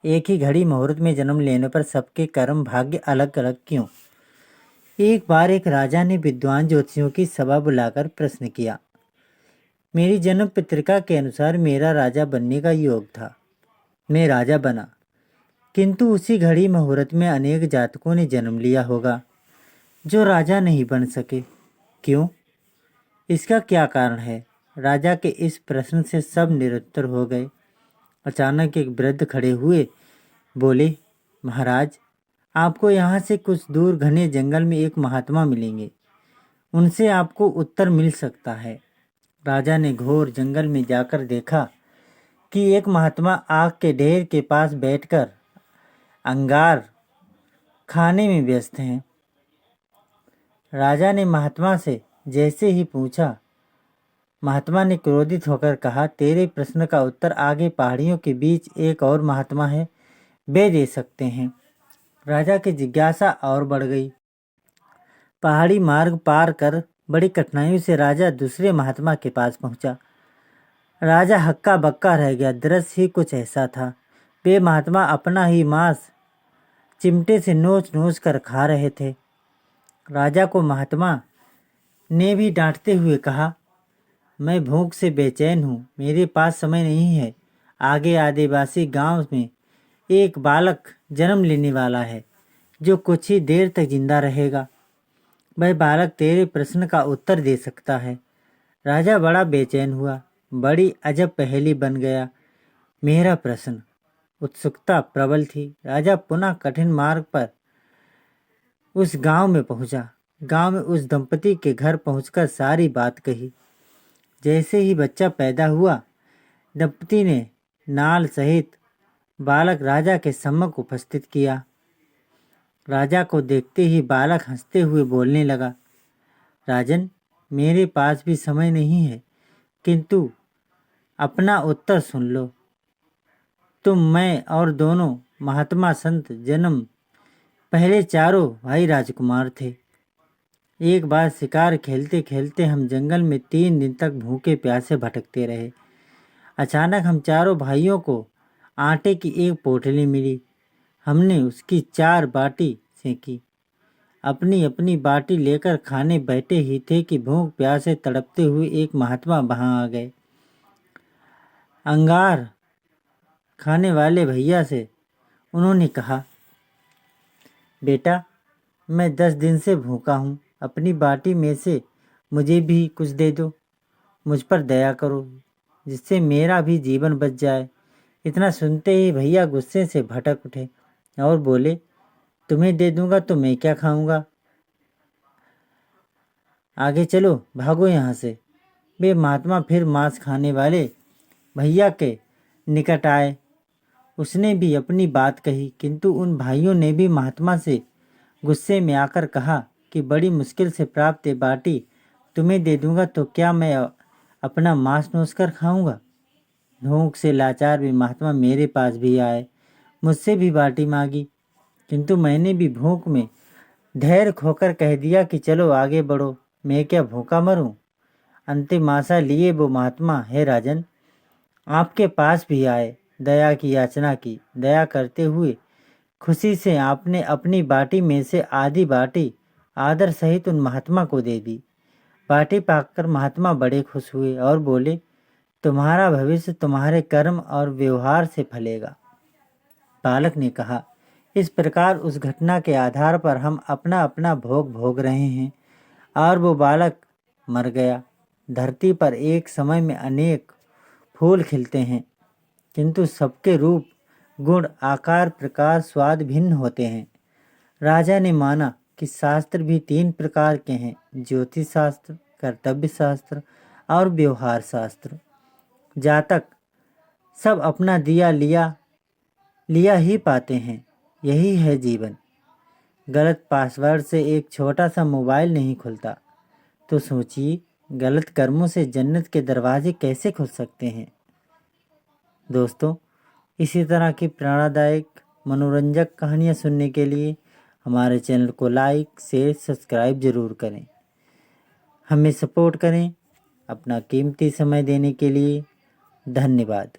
एक ही घड़ी मुहूर्त में जन्म लेने पर सबके कर्म भाग्य अलग अलग क्यों? एक बार एक राजा ने विद्वान ज्योतिषियों की सभा बुलाकर प्रश्न किया। मेरी जन्म पत्रिका के अनुसार मेरा राजा बनने का योग था। मैं राजा बना, किंतु उसी घड़ी मुहूर्त में अनेक जातकों ने जन्म लिया होगा जो राजा नहीं बन सके। क्यों? इसका क्या कारण है? राजा के इस प्रश्न से सब निरुत्तर हो गए। अचानक एक वृद्ध खड़े हुए, बोले, महाराज, आपको यहाँ से कुछ दूर घने जंगल में एक महात्मा मिलेंगे। उनसे आपको उत्तर मिल सकता है। राजा ने घोर जंगल में जाकर देखा कि एक महात्मा आग के ढेर के पास बैठकर अंगार खाने में व्यस्त हैं। राजा ने महात्मा से जैसे ही पूछा, महात्मा ने क्रोधित होकर कहा, तेरे प्रश्न का उत्तर आगे पहाड़ियों के बीच एक और महात्मा है, वे दे सकते हैं। राजा की जिज्ञासा और बढ़ गई। पहाड़ी मार्ग पार कर बड़ी कठिनाइयों से राजा दूसरे महात्मा के पास पहुंचा। राजा हक्का बक्का रह गया। दृश्य ही कुछ ऐसा था। वे महात्मा अपना ही मांस चिमटे से नोच नोच कर खा रहे थे। राजा को महात्मा ने भी डांटते हुए कहा, मैं भूख से बेचैन हूँ, मेरे पास समय नहीं है। आगे आदिवासी गांव में एक बालक जन्म लेने वाला है जो कुछ ही देर तक जिंदा रहेगा। वह बालक तेरे प्रश्न का उत्तर दे सकता है। राजा बड़ा बेचैन हुआ। बड़ी अजब पहेली बन गया मेरा प्रश्न। उत्सुकता प्रबल थी। राजा पुनः कठिन मार्ग पर उस गांव में पहुंचा। गांव में उस दंपति के घर पहुंचकर सारी बात कही। जैसे ही बच्चा पैदा हुआ, दंपति ने नाल सहित बालक राजा के सम्मुख उपस्थित किया। राजा को देखते ही बालक हंसते हुए बोलने लगा, राजन, मेरे पास भी समय नहीं है, किंतु अपना उत्तर सुन लो। तुम, मैं और दोनों महात्मा संत जन्म पहले चारों भाई राजकुमार थे। एक बार शिकार खेलते खेलते हम जंगल में 3 दिन तक भूखे प्यासे भटकते रहे। अचानक हम चारों भाइयों को आटे की एक पोटली मिली। हमने उसकी 4 बाटी सेंकी। अपनी अपनी बाटी लेकर खाने बैठे ही थे कि भूख प्यासे तड़पते हुए एक महात्मा वहां आ गए। अंगार खाने वाले भैया से उन्होंने कहा, बेटा, मैं 10 दिन से भूखा हूँ, अपनी बाटी में से मुझे भी कुछ दे दो। मुझ पर दया करो, जिससे मेरा भी जीवन बच जाए। इतना सुनते ही भैया गुस्से से भड़क उठे और बोले, तुम्हें दे दूंगा तो मैं क्या खाऊंगा? आगे चलो, भागो यहाँ से। वे महात्मा फिर मांस खाने वाले भैया के निकट आए। उसने भी अपनी बात कही, किंतु उन भाइयों ने भी महात्मा से गुस्से में आकर कहा कि बड़ी मुश्किल से प्राप्त ये बाटी तुम्हें दे दूंगा तो क्या मैं अपना मांस नोच कर खाऊंगा? भूख से लाचार भी महात्मा मेरे पास भी आए, मुझसे भी बाटी मांगी, किंतु मैंने भी भूख में धैर्य खोकर कह दिया कि चलो आगे बढ़ो, मैं क्या भूखा मरूं? अंतिम आशा लिए वो महात्मा, है राजन, आपके पास भी आए, दया की याचना की। दया करते हुए खुशी से आपने अपनी बाटी में से आधी बाटी आदर सहित उन महात्मा को दे दी। बाटी पाकर महात्मा बड़े खुश हुए और बोले, तुम्हारा भविष्य तुम्हारे कर्म और व्यवहार से फलेगा। बालक ने कहा, इस प्रकार उस घटना के आधार पर हम अपना अपना भोग भोग रहे हैं। और वो बालक मर गया। धरती पर एक समय में अनेक फूल खिलते हैं, किंतु सबके रूप, गुण, आकार, प्रकार, स्वाद भिन्न होते हैं। राजा ने माना कि शास्त्र भी 3 प्रकार के हैं, ज्योतिष शास्त्र, कर्तव्य शास्त्र और व्यवहार शास्त्र। जातक सब अपना दिया लिया ही पाते हैं। यही है जीवन। गलत पासवर्ड से एक छोटा सा मोबाइल नहीं खुलता, तो सोचिए गलत कर्मों से जन्नत के दरवाजे कैसे खुल सकते हैं। दोस्तों, इसी तरह की प्रेरणादायक मनोरंजक कहानियाँ सुनने के लिए हमारे चैनल को लाइक, शेयर, सब्सक्राइब जरूर करें। हमें सपोर्ट करें। अपना कीमती समय देने के लिए धन्यवाद।